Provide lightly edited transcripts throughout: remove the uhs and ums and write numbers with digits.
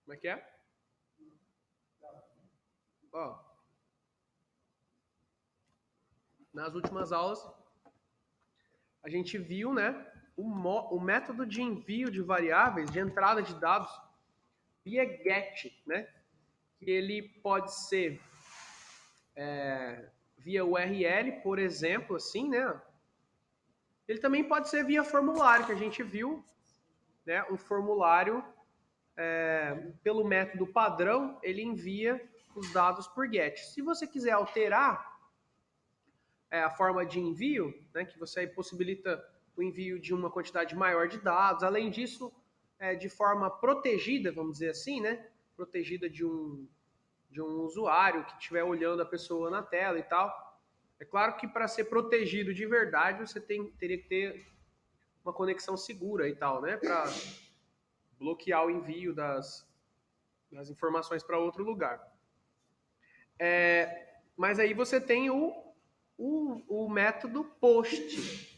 Como é que é? Ó, nas últimas aulas, a gente viu, né, o método de envio de variáveis, de entrada de dados, via GET, né? Que ele pode ser via URL, por exemplo, assim, né? Ele também pode ser via formulário, que a gente viu, né? Um formulário, pelo método padrão, ele envia os dados por GET. Se você quiser alterar a forma de envio, né, que você possibilita o envio de uma quantidade maior de dados, além disso, de forma protegida, vamos dizer assim, né? Protegida de um usuário que estiver olhando a pessoa na tela e tal. É claro que para ser protegido de verdade, você teria que ter uma conexão segura e tal, né? Para bloquear o envio das informações para outro lugar. Mas aí você tem o método POST.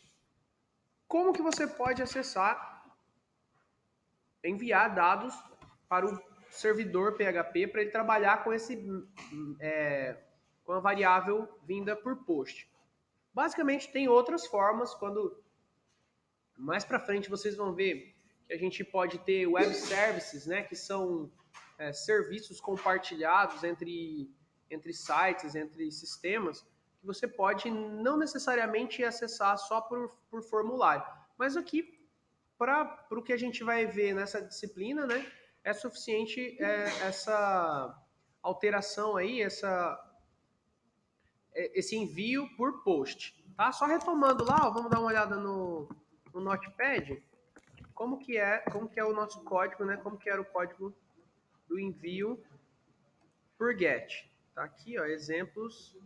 Como que você pode acessar, enviar dados para o servidor PHP para ele trabalhar com com a variável vinda por POST? Basicamente tem outras formas. Quando mais para frente vocês vão ver que a gente pode ter web services, né, que são serviços compartilhados entre sites, entre sistemas, que você pode não necessariamente acessar só por formulário. Mas aqui, para o que a gente vai ver nessa disciplina, né, é suficiente essa alteração aí, esse envio por post. Tá? Só retomando lá, ó, vamos dar uma olhada no Notepad, como que é o nosso código, né? Como que era o código do envio por GET. Tá aqui, ó, exemplos.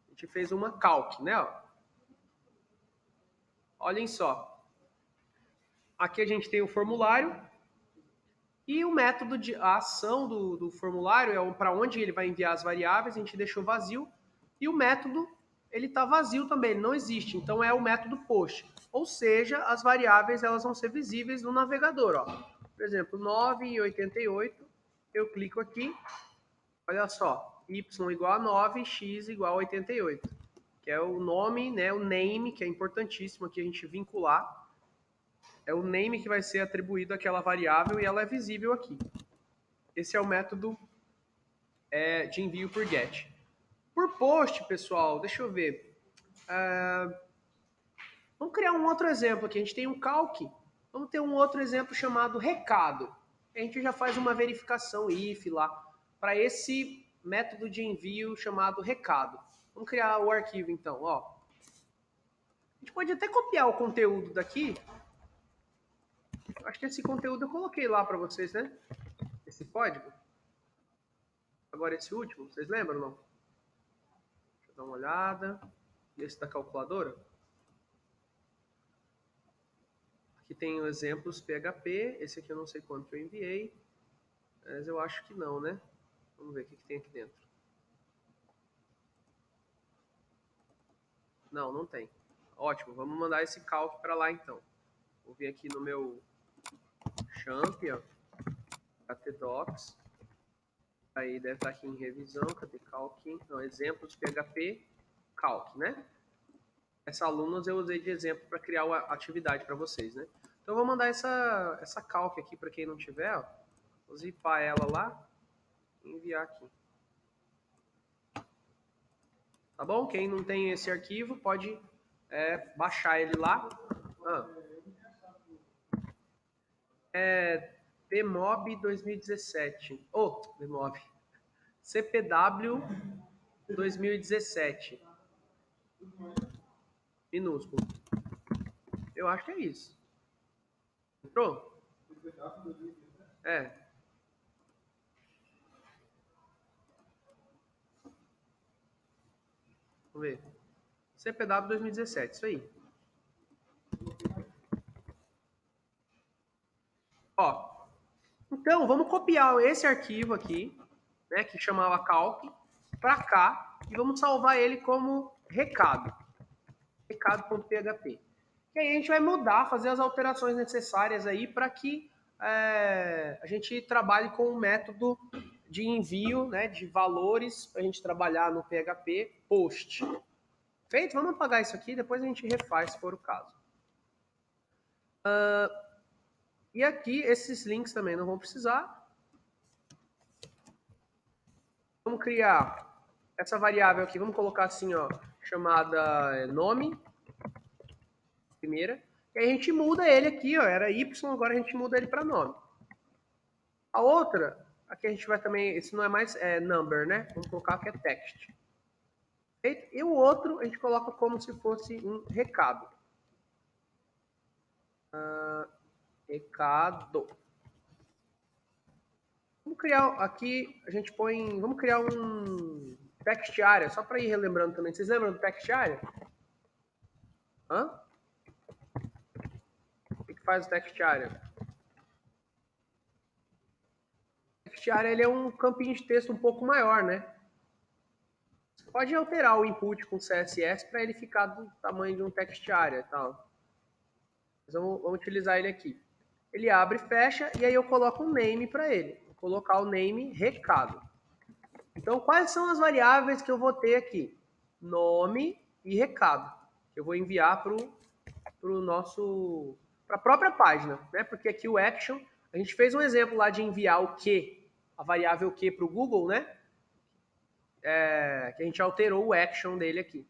A gente fez uma calc, né? Ó. Olhem só. Aqui a gente tem o formulário e o método de a ação do formulário é para onde ele vai enviar as variáveis, a gente deixou vazio. E o método, ele está vazio também, ele não existe. Então é o método post. Ou seja, as variáveis elas vão ser visíveis no navegador. Ó. Por exemplo, 9 e 88, eu clico aqui, olha só, y igual a 9, x igual a 88, que é o nome, né, o name, que é importantíssimo aqui a gente vincular. É o name que vai ser atribuído àquela variável e ela é visível aqui. Esse é o método de envio por GET. Por post, pessoal, deixa eu ver. Vamos criar um outro exemplo aqui. A gente tem um calc. Vamos ter um outro exemplo chamado recado. A gente já faz uma verificação if lá para esse método de envio chamado recado. Vamos criar o arquivo então. Ó. A gente pode até copiar o conteúdo daqui. Acho que esse conteúdo eu coloquei lá para vocês, né? Esse código. Agora esse último, vocês lembram não? Deixa eu dar uma olhada. Esse da calculadora. Aqui tem exemplos PHP. Esse aqui eu não sei quanto eu enviei. Mas eu acho que não, né? Vamos ver o que tem aqui dentro. Não, não tem. Ótimo, vamos mandar esse calc para lá então. Vou vir aqui no meu champ, ó, htdocs. Aí deve estar aqui em revisão, cadê calc? Não, exemplos PHP, calc, né? Essa alunos eu usei de exemplo para criar uma atividade para vocês, né? Então eu vou mandar essa calc aqui para quem não tiver, ó. Vou zipar ela lá e enviar aqui. Tá bom? Quem não tem esse arquivo pode baixar ele lá. PMOB 2017. PMOB. CPW 2017. Minúsculo. Eu acho que é isso. Entrou? É. Vamos ver. CPW 2017, isso aí. Ó. Então, vamos copiar esse arquivo aqui, né, que chamava calc, para cá, e vamos salvar ele como recado. Recado.php. E aí a gente vai mudar, fazer as alterações necessárias aí para que a gente trabalhe com um método de envio, né, de valores para a gente trabalhar no PHP post. Feito? Vamos apagar isso aqui, depois a gente refaz se for o caso. E aqui, esses links também não vão precisar. Vamos criar essa variável aqui, vamos colocar assim, ó, chamada nome, primeira. E aí a gente muda ele aqui, ó, era y, agora a gente muda ele para nome. A outra, aqui a gente vai também, esse não é mais number, né? Vamos colocar que é text. E o outro a gente coloca como se fosse um recado. Recado. Vamos criar aqui, a gente põe, vamos criar um text area, só para ir relembrando também. Vocês lembram do text area? Hã? O que faz o text area? O text area ele é um campinho de texto um pouco maior, né? Você pode alterar o input com CSS para ele ficar do tamanho de um text area e tal. Mas vamos utilizar ele aqui. Ele abre e fecha, e aí eu coloco um name para ele. Vou colocar o name recado. Então, quais são as variáveis que eu vou ter aqui? Nome e recado. Que eu vou enviar para a própria página, né? Porque aqui o action, a gente fez um exemplo lá de enviar o que, a variável que para o Google, né? Que a gente alterou o action dele aqui.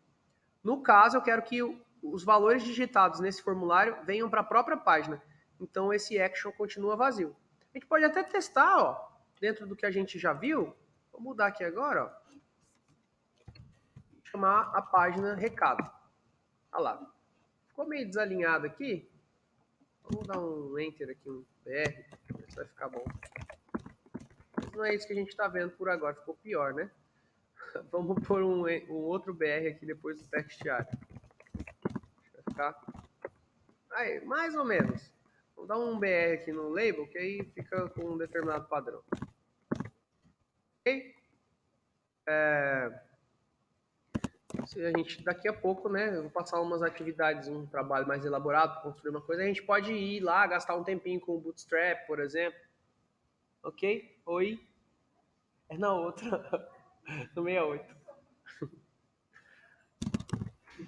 No caso, eu quero que os valores digitados nesse formulário venham para a própria página. Então, esse action continua vazio. A gente pode até testar, ó, dentro do que a gente já viu. Vou mudar aqui agora, ó. Chamar a página recado. Olha lá. Ficou meio desalinhado aqui. Vamos dar um enter aqui, um BR, ver se vai ficar bom. Mas não é isso que a gente está vendo por agora, ficou pior, né? Vamos pôr um outro BR aqui depois do text area. Vai ficar aí, mais ou menos. Vamos dar um BR aqui no label, que aí fica com um determinado padrão. Ok? Se a gente, daqui a pouco, né, eu vou passar umas atividades, um trabalho mais elaborado para construir uma coisa, a gente pode ir lá, gastar um tempinho com o Bootstrap, por exemplo. Ok? Oi? É na outra, no 68.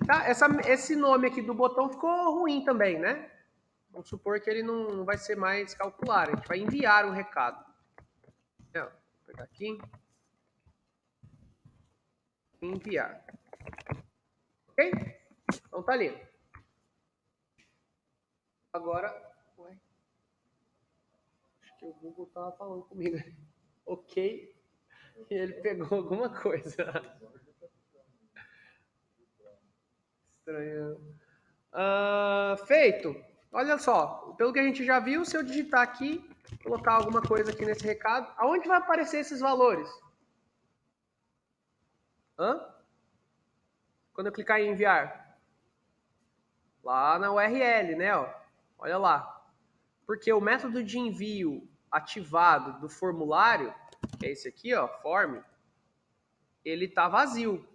Tá, esse nome aqui do botão ficou ruim também, né? Vamos supor que ele não vai ser mais calcular, a gente vai enviar um recado. Vou pegar aqui. Enviar. Ok? Então tá ali. Agora, ué, acho que o Google tava falando comigo. Ok? E ele pegou alguma coisa. Estranho. Feito. Olha só, pelo que a gente já viu, se eu digitar aqui, colocar alguma coisa aqui nesse recado, aonde vai aparecer esses valores? Quando eu clicar em enviar? Lá na URL, né? Ó. Olha lá. Porque o método de envio ativado do formulário, que é esse aqui, ó, form, ele tá vazio.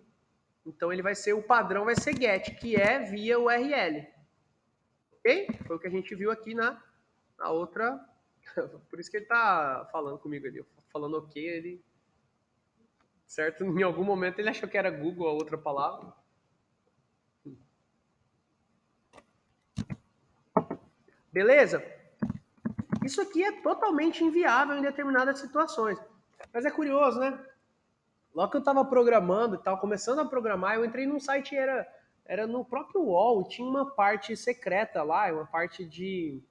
Então ele vai ser, o padrão vai ser get, que é via URL. Ok? Foi o que a gente viu aqui na outra. Por isso que ele tá falando comigo ali. Falando ok, ele. Certo? Em algum momento ele achou que era Google a outra palavra. Beleza? Isso aqui é totalmente inviável em determinadas situações. Mas é curioso, né? Logo que eu estava programando e tal, começando a programar, eu entrei num site, era no próprio UOL, e tinha uma parte secreta lá, uma parte de.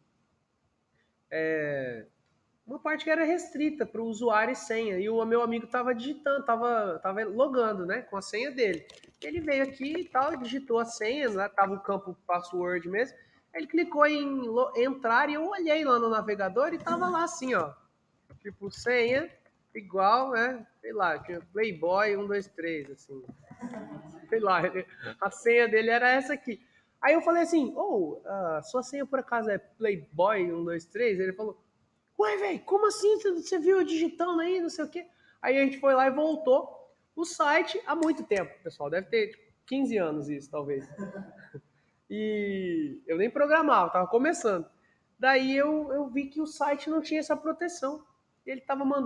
Uma parte que era restrita para o usuário e senha. E o meu amigo estava digitando, estava logando, né, com a senha dele. Ele veio aqui e tal, digitou a senha, né, tava o campo password mesmo. Ele clicou em entrar e eu olhei lá no navegador e tava lá assim, ó. Tipo, senha igual, né? Sei lá, tinha Playboy 123, assim. Sei lá, a senha dele era essa aqui. Aí eu falei assim, sua senha por acaso é Playboy 123? Ele falou, ué, velho, como assim? Você viu eu digitando aí, não sei o quê? Aí a gente foi lá e voltou. O site há muito tempo, pessoal. Deve ter tipo, 15 anos isso, talvez. E eu nem programava, tava começando. Daí eu vi que o site não tinha essa proteção. Ele estava mandando